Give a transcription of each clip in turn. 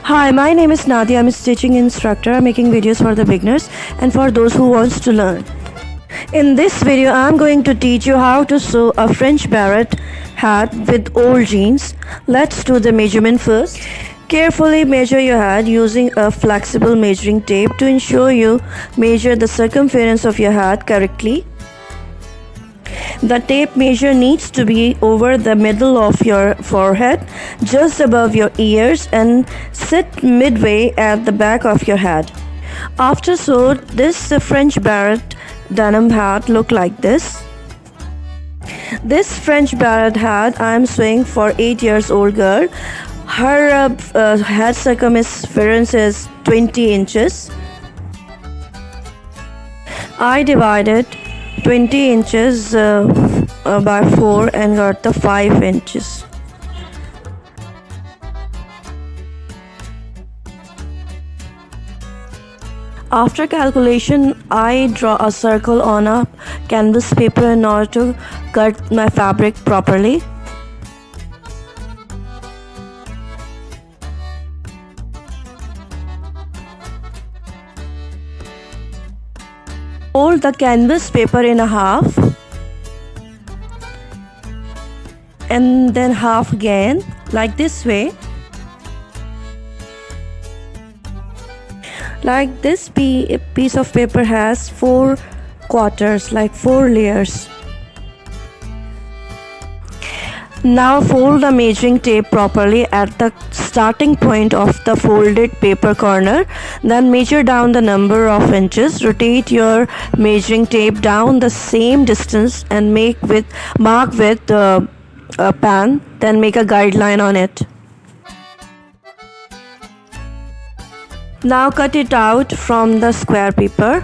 Hi, my name is Nadia. I'm a stitching instructor. I'm making videos for the beginners and for those who wants to learn. In this video, I'm going to teach you how to sew a French beret hat with old jeans. Let's do the measurement first. Carefully measure your hat using a flexible measuring tape to ensure you measure the circumference of your hat correctly. The tape measure needs to be over the middle of your forehead, just above your ears, and sit midway at the back of your head. After sewed, this French beret denim hat look like this. This French beret hat I am sewing for 8 years old girl. Her head circumference is 20 inches. I divided 20 inches by 4 and got the 5 inches. After calculation, I draw a circle on a canvas paper in order to cut my fabric properly. Fold the canvas paper in a half and then half again, like this way. Like this piece of paper has 4 quarters, like 4 layers. Now fold the measuring tape properly at the starting point of the folded paper corner. Then measure down the number of inches. Rotate your measuring tape down the same distance and mark with a pen. Then make a guideline on it. Now cut it out from the square paper.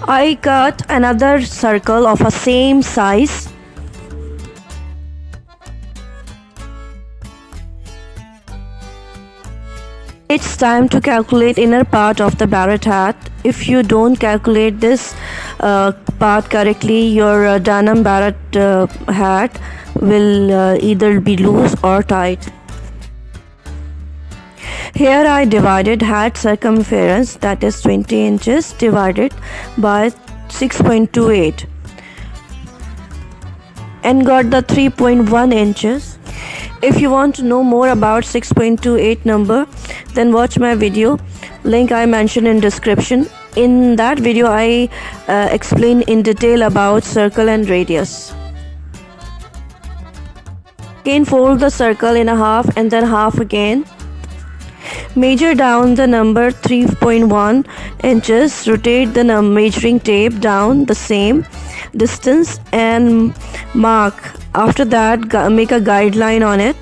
I cut another circle of a same size. It's time to calculate inner part of the beret hat. If you don't calculate this part correctly, your denim beret hat will either be loose or tight. Here I divided hat circumference, that is 20 inches, divided by 6.28 and got the 3.1 inches. If you want to know more about 6.28 number, then watch my video. Link I mentioned in description. In that video I explain in detail about circle and radius. Again fold the circle in a half and then half again. Measure down the number 3.1 inches. Rotate the measuring tape down the same distance and mark. After that, make a guideline on it.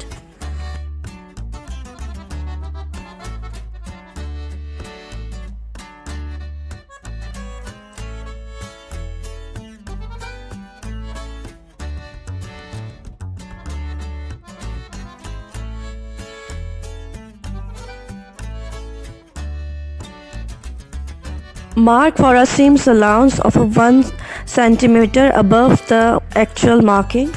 Mark for a seam allowance of 1 centimeter above the actual marking.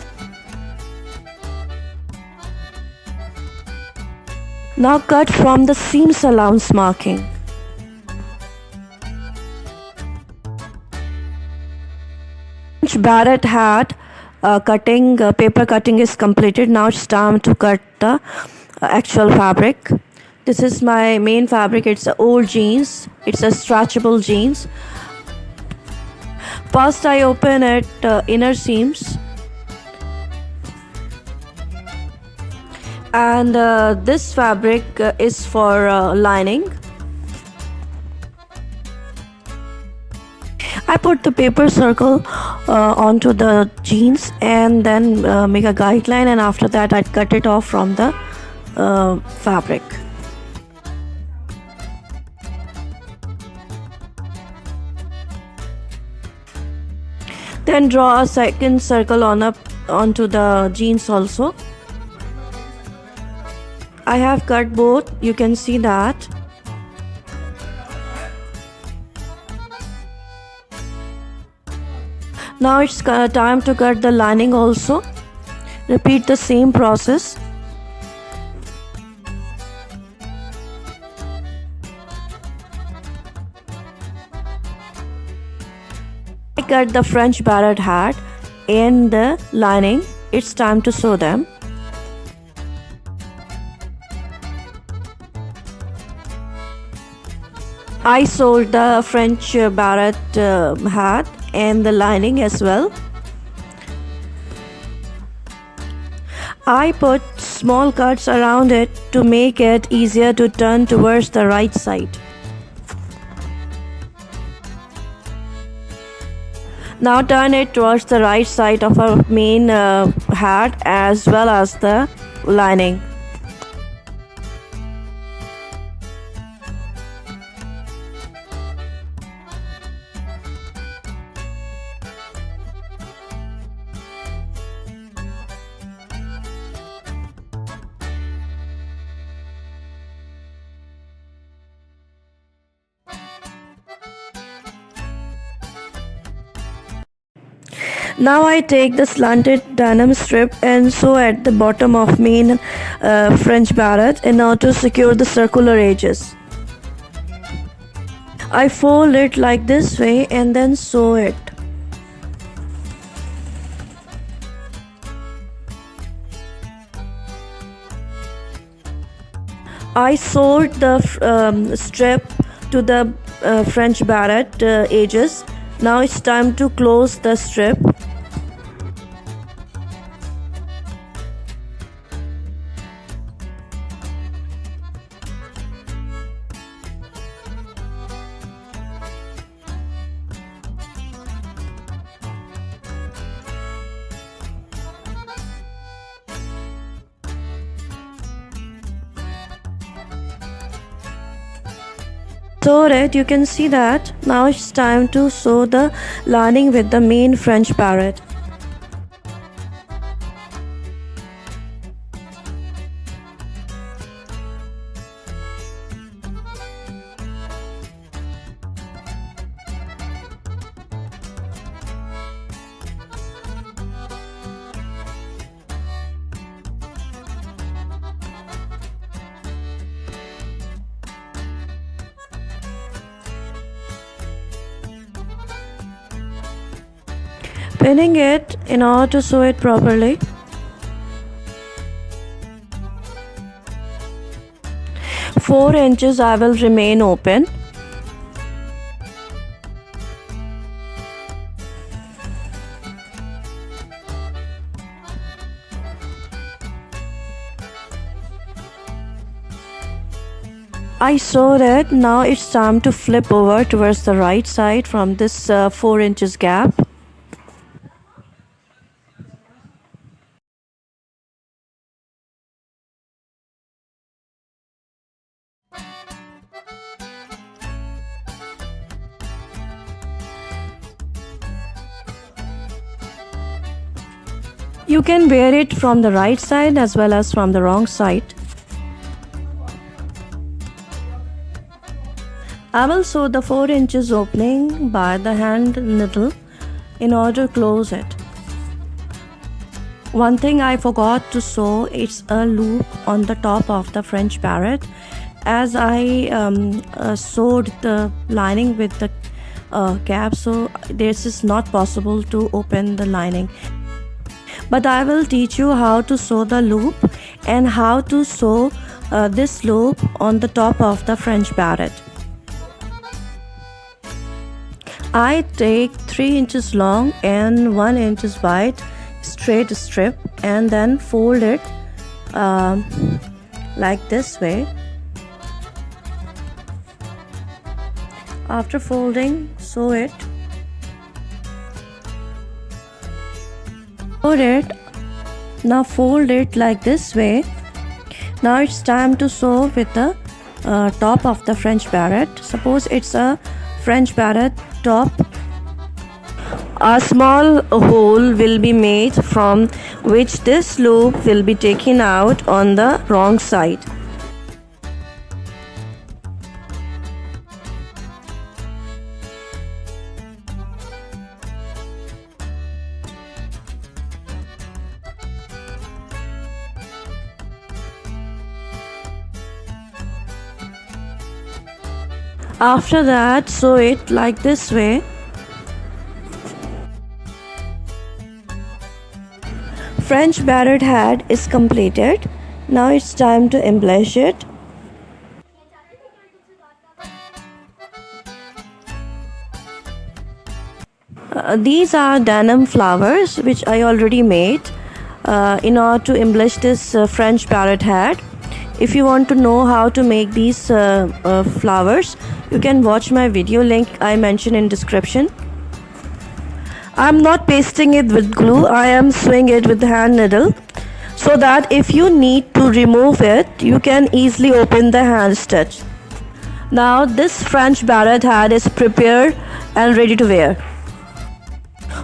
Now cut from the seam allowance marking. Beret hat paper cutting is completed. Now it's time to cut the actual fabric. This is my main fabric. It's a old jeans. It's a stretchable jeans. First I open at inner seams. And this fabric is for lining. I put the paper circle onto the jeans and then make a guideline, and after that I cut it off from the fabric. Then draw a second circle onto the jeans also. I have cut both, you can see that. Now it's time to cut the lining also. Repeat the same process. I cut the French Beret hat and the lining. It's time to sew them. I sewed the French Beret hat and the lining as well. I put small cuts around it to make it easier to turn towards the right side. Now turn it towards the right side of our main hat as well as the lining. Now I take the slanted denim strip and sew at the bottom of main French beret in order to secure the circular edges. I fold it like this way and then sew it. I sewed the strip to the French beret edges. Now it's time to close the strip. Sewed it, you can see that. Now it's time to sew the lining with the main French beret. Pinning it in order to sew it properly. Four inches I will remain open. I sewed it. Now it's time to flip over towards the right side from this 4 inches gap. You can wear it from the right side as well as from the wrong side. I will sew the 4 inches opening by the hand needle in order to close it. One thing I forgot to sew is a loop on the top of the French beret. As I sewed the lining with the cap, so this is not possible to open the lining. But I will teach you how to sew the loop and how to sew this loop on the top of the French beret. I take 3 inches long and 1 inch wide straight strip and then fold it like this way. After folding, sew it. Now fold it like this way. Now it's time to sew with the top of the French beret. Suppose it's a French beret top. A small hole will be made from which this loop will be taken out on the wrong side. After that, sew it like this way. French Beret Hat is completed. Now it's time to embellish it. These are denim flowers which I already made in order to embellish this French Beret Hat. If you want to know how to make these flowers, you can watch my video, link I mentioned in description. I'm not pasting it with glue, I am sewing it with the hand needle, so that if you need to remove it, you can easily open the hand stitch. Now this French Beret Hat is prepared and ready to wear.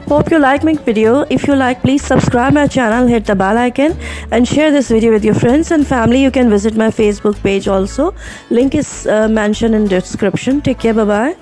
Hope you like my video. If you like, please subscribe my channel, hit the bell icon and share this video with your friends and family. You can visit my Facebook page also. Link is mentioned in description. Take care. Bye bye.